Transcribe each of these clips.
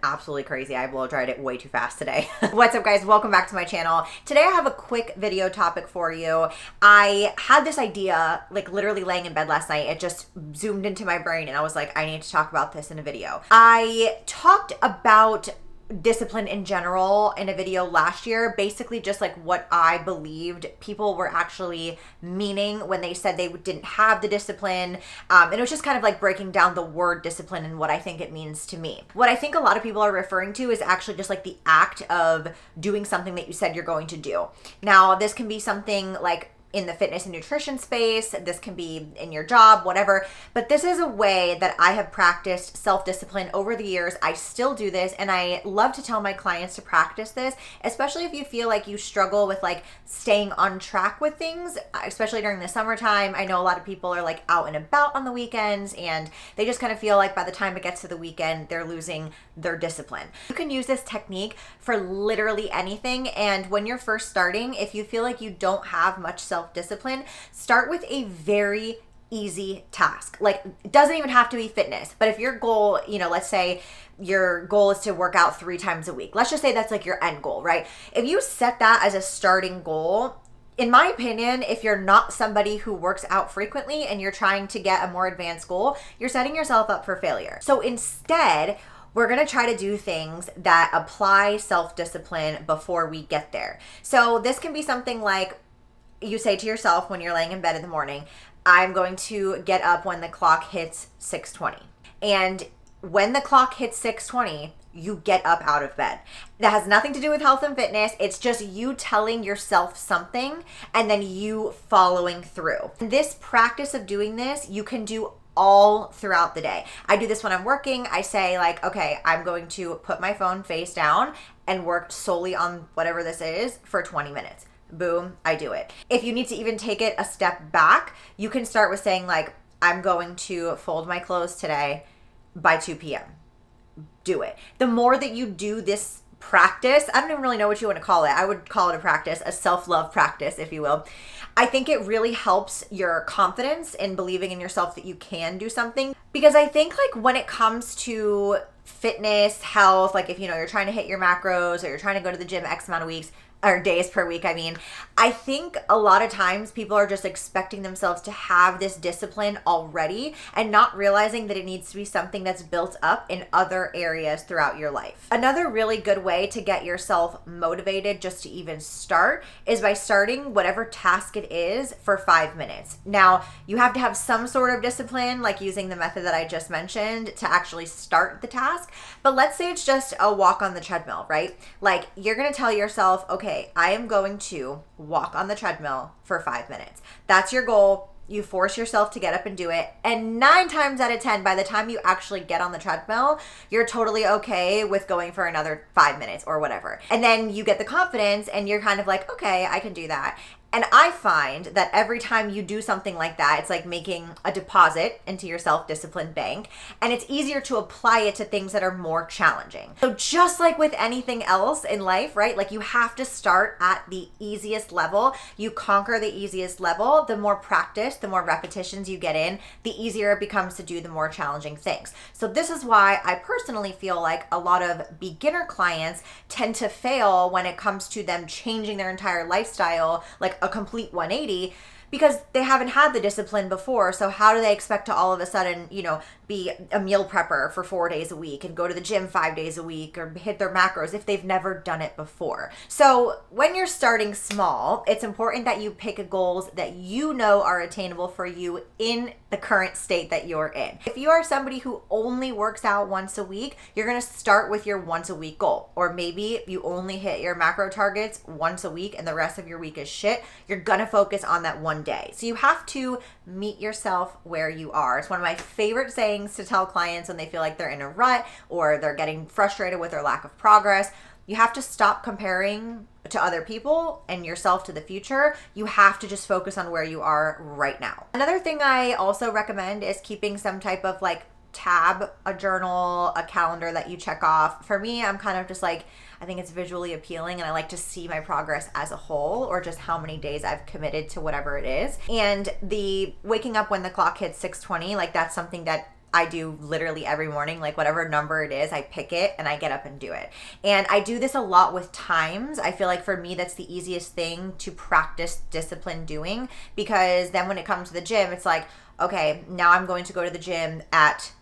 absolutely crazy. I blow dried it way too fast today. What's up, guys? Welcome back to my channel. Today I have a quick video topic for you. I had this idea, like literally laying in bed last night. It just zoomed into my brain and I was like, I need to talk about this in a video. I talked about discipline in general in a video last year, basically just like what I believed people were actually meaning when they said they didn't have the discipline. And it was just kind of like breaking down the word discipline and what I think it means to me. What I think a lot of people are referring to is actually just like the act of doing something that you said you're going to do. Now, this can be something like in the fitness and nutrition space, this can be in your job, whatever, but this is a way that I have practiced self-discipline over the years. I still do this, and I love to tell my clients to practice this, especially if you feel like you struggle with like staying on track with things, especially during the summertime. I know a lot of people are like out and about on the weekends, and they just kind of feel like by the time it gets to the weekend, they're losing their discipline. You can use this technique for literally anything, and when you're first starting, if you feel like you don't have much self-discipline, start with a very easy task. Like, it doesn't even have to be fitness, but if your goal, let's say your goal is to work out 3 times a week. Let's just say that's like your end goal, right? If you set that as a starting goal, in my opinion, if you're not somebody who works out frequently and you're trying to get a more advanced goal, you're setting yourself up for failure. So instead, we're going to try to do things that apply self-discipline before we get there. So this can be something like you say to yourself when you're laying in bed in the morning, I'm going to get up when the clock hits 6:20. And when the clock hits 6:20, you get up out of bed. That has nothing to do with health and fitness. It's just you telling yourself something and then you following through. This practice of doing this, you can do all throughout the day. I do this when I'm working. I say like, okay, I'm going to put my phone face down and work solely on whatever this is for 20 minutes. Boom, I do it. If you need to even take it a step back, you can start with saying like, I'm going to fold my clothes today by 2 p.m. Do it. The more that you do this practice, I don't even really know what you want to call it. I would call it a practice, a self-love practice, if you will. I think it really helps your confidence in believing in yourself that you can do something. Because I think like when it comes to fitness, health, like if you're trying to hit your macros or you're trying to go to the gym X amount of weeks, or days per week, I think a lot of times people are just expecting themselves to have this discipline already and not realizing that it needs to be something that's built up in other areas throughout your life. Another really good way to get yourself motivated just to even start is by starting whatever task it is for 5 minutes. Now, you have to have some sort of discipline, like using the method that I just mentioned to actually start the task. But let's say it's just a walk on the treadmill, right? Like you're going to tell yourself, okay, I am going to walk on the treadmill for 5 minutes. That's your goal. You force yourself to get up and do it. And 9 times out of 10, by the time you actually get on the treadmill, you're totally okay with going for another 5 minutes or whatever. And then you get the confidence and you're kind of like, okay, I can do that. And I find that every time you do something like that, it's like making a deposit into your self-discipline bank, and it's easier to apply it to things that are more challenging. So just like with anything else in life, right? Like you have to start at the easiest level. You conquer the easiest level. The more practice, the more repetitions you get in, the easier it becomes to do the more challenging things. So this is why I personally feel like a lot of beginner clients tend to fail when it comes to them changing their entire lifestyle, like a complete 180, because they haven't had the discipline before. So how do they expect to all of a sudden, be a meal prepper for 4 days a week and go to the gym 5 days a week or hit their macros if they've never done it before? So when you're starting small, it's important that you pick goals that you know are attainable for you in the current state that you're in. If you are somebody who only works out once a week, you're going to start with your once a week goal. Or maybe you only hit your macro targets once a week and the rest of your week is shit. You're going to focus on that one day. So you have to meet yourself where you are. It's one of my favorite sayings to tell clients when they feel like they're in a rut or they're getting frustrated with their lack of progress. You have to stop comparing to other people and yourself to the future. You have to just focus on where you are right now. Another thing I also recommend is keeping some type of like tab, a journal, a calendar that you check off. For me, I'm kind of just like, I think it's visually appealing and I like to see my progress as a whole, or just how many days I've committed to whatever it is. And the waking up when the clock hits 6:20, like that's something that I do literally every morning, like whatever number it is, I pick it and I get up and do it. And I do this a lot with times. I feel like for me, that's the easiest thing to practice discipline doing, because then when it comes to the gym, it's like, okay, now I'm going to go to the gym at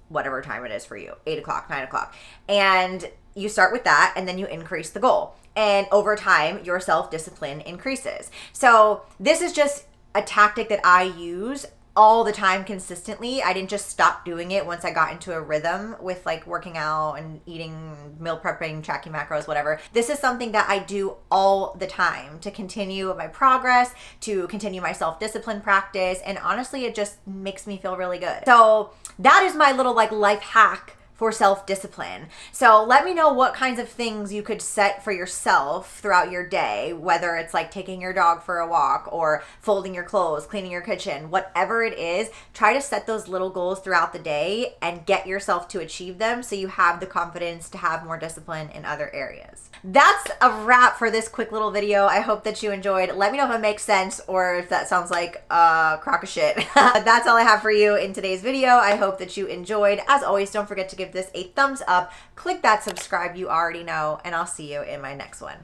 whatever time it is for you, 8 o'clock, 9 o'clock. And you start with that and then you increase the goal. And over time, your self-discipline increases. So this is just a tactic that I use all the time consistently. I didn't just stop doing it once I got into a rhythm with like working out and eating, meal prepping, tracking macros, whatever. This is something that I do all the time to continue my progress, to continue my self-discipline practice. And honestly, it just makes me feel really good. So that is my little like life hack for self-discipline. So let me know what kinds of things you could set for yourself throughout your day, whether it's like taking your dog for a walk or folding your clothes, cleaning your kitchen, whatever it is. Try to set those little goals throughout the day and get yourself to achieve them so you have the confidence to have more discipline in other areas. That's a wrap for this quick little video. I hope that you enjoyed. Let me know if it makes sense or if that sounds like a crock of shit. That's all I have for you in today's video. I hope that you enjoyed. As always, don't forget to give this a thumbs up. Click that subscribe you already know, and I'll see you in my next one.